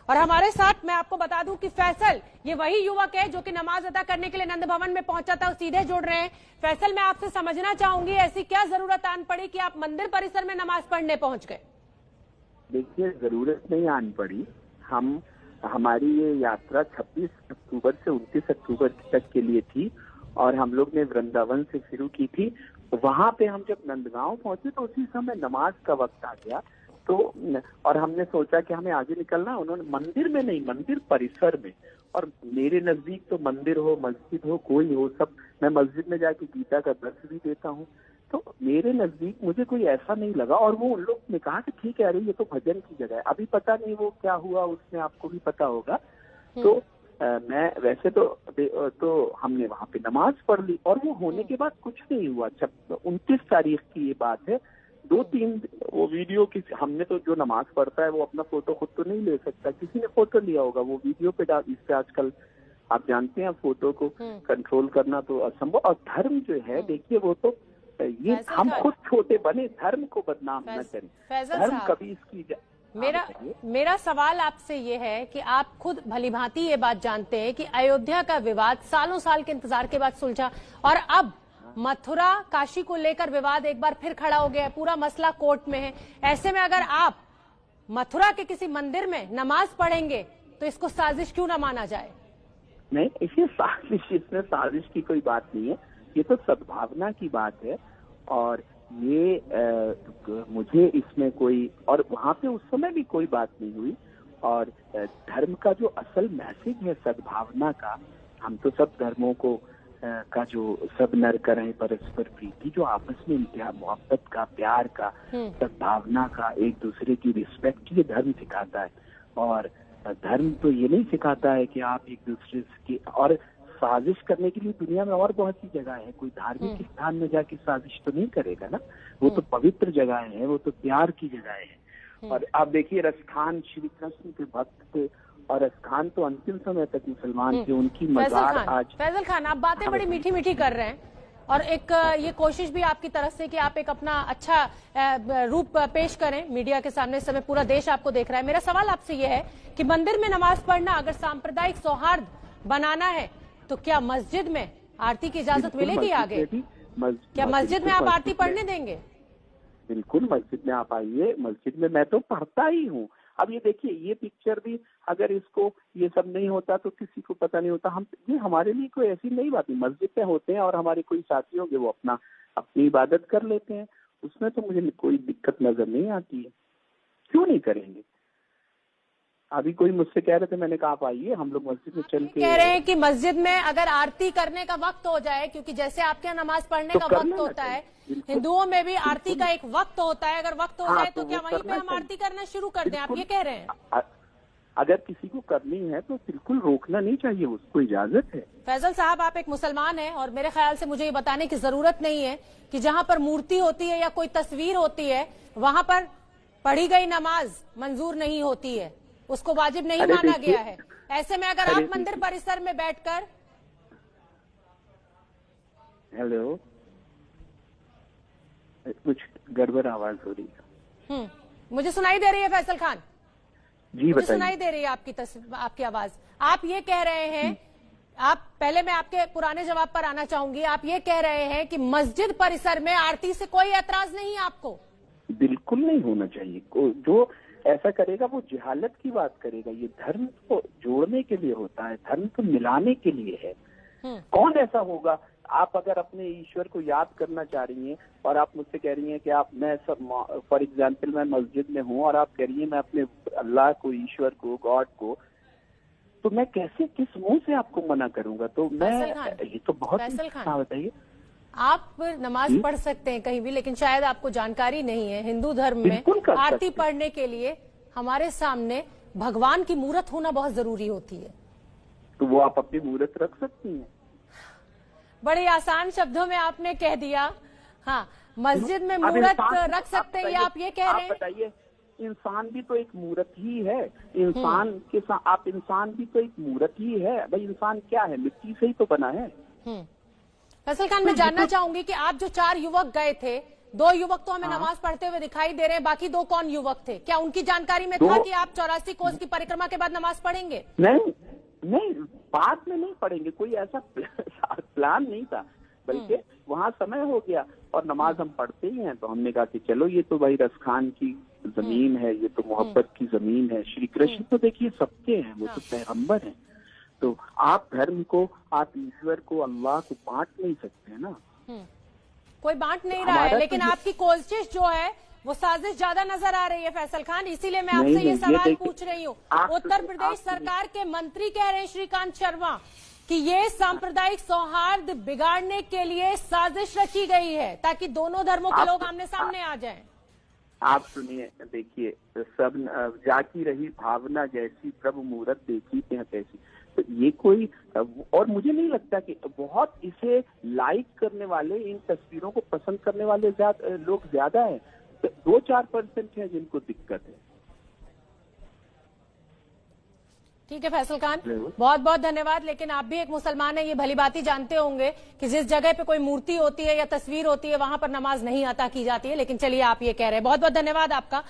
और हमारे साथ मैं आपको बता दूं कि फैसल ये वही युवक है जो कि नमाज अदा करने के लिए नंद भवन में पहुंचा था। सीधे जुड़ रहे हैं फैसल, मैं आपसे समझना चाहूंगी ऐसी क्या जरूरत आन पड़ी कि आप मंदिर परिसर में नमाज पढ़ने पहुंच गए? देखिए, जरूरत नहीं आन पड़ी। हमारी ये यात्रा 26 अक्टूबर से 29 अक्टूबर तक के लिए थी और हम लोग ने वृंदावन से शुरू की थी। वहां पे हम जब नंदगांव पहुंचे तो उसी समय नमाज का वक्त आ गया। तो और हमने सोचा कि हमें आगे निकलना। उन्होंने मंदिर में नहीं, मंदिर परिसर में। और मेरे नजदीक तो मंदिर हो, मस्जिद हो, कोई हो, सब मैं मस्जिद में जाके गीता का दर्श भी देता हूँ। तो मेरे नजदीक मुझे कोई ऐसा नहीं लगा। और वो उन लोग ने कहा कि ठीक है, अरे ये तो भजन की जगह है। अभी पता नहीं वो क्या हुआ, उसमें आपको भी पता होगा। तो मैं वैसे तो हमने वहां पे नमाज पढ़ ली और वो होने के बाद कुछ नहीं हुआ। 29 तारीख की ये बात है। 2-3 वो वीडियो की हमने तो, जो नमाज पढ़ता है वो अपना फोटो खुद तो नहीं ले सकता, किसी ने फोटो लिया होगा, वो वीडियो पे डाल। इससे आजकल आप जानते हैं फोटो को कंट्रोल करना तो असंभव। और धर्म जो है, देखिए वो तो ये हम खुद छोटे बने, धर्म को बदनाम न करें। धर्म कभी इसकी मेरा सवाल आपसे ये है कि आप खुद भलीभांति ये बात जानते हैं कि अयोध्या का विवाद सालों साल के इंतजार के बाद सुलझा और अब मथुरा काशी को लेकर विवाद एक बार फिर खड़ा हो गया है। पूरा मसला कोर्ट में है। ऐसे में अगर आप मथुरा के किसी मंदिर में नमाज पढ़ेंगे तो इसको साजिश क्यों ना माना जाए? नहीं, इसमें साजिश की कोई बात नहीं है। ये तो सद्भावना की बात है। और ये मुझे इसमें कोई, और वहां पे उस समय भी कोई बात नहीं हुई। और धर्म का जो असल मैसेज है सद्भावना का, हम तो सब धर्मों को का जो सब नर करें परस्पर प्रीति, जो आपस में मोहब्बत का, प्यार का, सद्भावना का, एक दूसरे की रिस्पेक्ट, ये धर्म सिखाता है। और धर्म तो ये नहीं सिखाता है कि आप एक दूसरे की और साजिश करने के लिए दुनिया में और बहुत सी जगह है। कोई धार्मिक स्थान में जाके साजिश तो नहीं करेगा ना। वो तो पवित्र जगह है, वो तो प्यार की जगह है। और आप देखिए, रसखान श्री कृष्ण के भक्त थे और रसखान तो अंतिम समय तक मुसलमान थे। उनकी मजार आज। फैसल खान, आप बातें बड़ी मीठी मीठी कर रहे हैं और एक ये कोशिश भी आपकी तरफ से कि आप एक अपना अच्छा रूप पेश करें मीडिया के सामने। इस समय पूरा देश आपको देख रहा है। मेरा सवाल आपसे ये है कि मंदिर में नमाज पढ़ना अगर सांप्रदायिक सौहार्द बनाना है तो क्या मस्जिद में आरती की इजाजत मिलेगी आगे? क्या मस्जिद में आप आरती पढ़ने देंगे? बिल्कुल, मस्जिद में आप आइए। मस्जिद में मैं तो पढ़ता ही हूँ। अब ये देखिए, ये पिक्चर भी अगर इसको ये सब नहीं होता तो किसी को पता नहीं होता। ये हमारे लिए कोई ऐसी नई बात नहीं। मस्जिद में होते हैं और हमारे कोई साथी होंगे, वो अपनी इबादत कर लेते हैं। उसमें तो मुझे कोई दिक्कत नजर नहीं आती है। क्यों नहीं करेंगे? अभी कोई मुझसे कह रहे थे, मैंने कहा आप आइए, हम लोग मस्जिद में चल के। कह रहे हैं कि मस्जिद में अगर आरती करने का वक्त हो जाए, क्योंकि जैसे आपके यहाँ नमाज पढ़ने का वक्त होता है, हिंदुओं में भी आरती का एक वक्त होता है। अगर वक्त हो जाए तो क्या वहीं पे हम आरती करना शुरू कर दें? आप ये कह रहे हैं? अगर किसी को करनी है तो बिल्कुल रोकना नहीं चाहिए, उसको इजाजत है। फैसल साहब, आप एक मुसलमान हैं और मेरे ख्याल से मुझे ये बताने की जरूरत नहीं है कि जहाँ पर मूर्ति होती है या कोई तस्वीर होती है वहां पर पढ़ी गई नमाज मंजूर नहीं होती है, उसको वाजिब नहीं माना गया है। ऐसे में अगर आप मंदिर परिसर में बैठकर। हेलो, कुछ गड़बड़ आवाज हो रही है। मुझे सुनाई दे रही है फैसल खान जी, मुझे सुनाई दे रही है आपकी आवाज। आप ये कह रहे हैं, आप पहले मैं आपके पुराने जवाब पर आना चाहूंगी। आप ये कह रहे हैं कि मस्जिद परिसर में आरती से कोई एतराज नहीं है आपको? बिल्कुल नहीं होना चाहिए। जो ऐसा करेगा वो जिहालत की बात करेगा। ये धर्म को जोड़ने के लिए होता है, धर्म को मिलाने के लिए है। कौन ऐसा होगा? आप अगर अपने ईश्वर को याद करना चाह रही हैं और आप मुझसे कह रही हैं कि मैं सब, फॉर एग्जाम्पल मैं मस्जिद में हूँ और आप कह रही हैं मैं अपने अल्लाह को, ईश्वर को, गॉड को, तो मैं कैसे, किस मुंह से आपको मना करूंगा? तो मैं, ये तो बहुत। बताइए, आप नमाज पढ़ सकते हैं कहीं भी, लेकिन शायद आपको जानकारी नहीं है, हिंदू धर्म में आरती पढ़ने के लिए हमारे सामने भगवान की मूर्त होना बहुत जरूरी होती है। तो वो आप अपनी मूर्त रख सकती हैं। बड़े आसान शब्दों में आपने कह दिया। हाँ, मस्जिद में मूर्त रख सकते हैं, आप ये कह रहे हैं? बताइए, इंसान भी तो एक मूर्त ही है। इंसान के साथ आप, इंसान भी तो एक मूर्त ही है भाई। इंसान क्या है? मिट्टी से ही तो बना है। फैसल खान, मैं जानना चाहूंगी कि आप जो 4 युवक गए थे 2 युवक तो हमें नमाज पढ़ते हुए दिखाई दे रहे हैं, बाकी 2 कौन युवक थे? क्या उनकी जानकारी में था कि आप 84 कोस की परिक्रमा के बाद नमाज पढ़ेंगे? नहीं, बाद में नहीं पढ़ेंगे, कोई ऐसा प्लान नहीं था, बल्कि वहाँ समय हो गया और नमाज हम पढ़ते ही हैं, तो हमने कहा कि चलो ये तो भाई रसखान की जमीन है, ये तो मोहब्बत की जमीन है। श्री कृष्ण तो देखिए सबके हैं, वो तो पैगंबर हैं, तो आप धर्म को, आप ईश्वर को, अल्लाह को बांट नहीं सकते है ना। कोई बांट नहीं रहा है, लेकिन आपकी कोशिश जो है वो साजिश ज्यादा नजर आ रही है फैसल खान, इसीलिए मैं आपसे ये सवाल पूछ रही हूँ। उत्तर प्रदेश सरकार के मंत्री कह रहे हैं श्रीकांत शर्मा कि ये सांप्रदायिक सौहार्द बिगाड़ने के लिए साजिश रची गई है ताकि दोनों धर्मों के लोग आमने सामने आ जाएं। आप सुनिए, देखिए, सब जाकी रही भावना जैसी, प्रभु मुहूर्त देखी हैं तैसी। तो ये कोई, और मुझे नहीं लगता कि बहुत इसे लाइक करने वाले, इन तस्वीरों को पसंद करने वाले लोग ज्यादा है, तो 2-4% है जिनको दिक्कत है। ठीक है फैसल खान, बहुत बहुत धन्यवाद। लेकिन आप भी एक मुसलमान हैं, ये भली बात ही जानते होंगे कि जिस जगह पे कोई मूर्ति होती है या तस्वीर होती है वहां पर नमाज नहीं अता की जाती है, लेकिन चलिए आप ये कह रहे हैं। बहुत बहुत धन्यवाद आपका।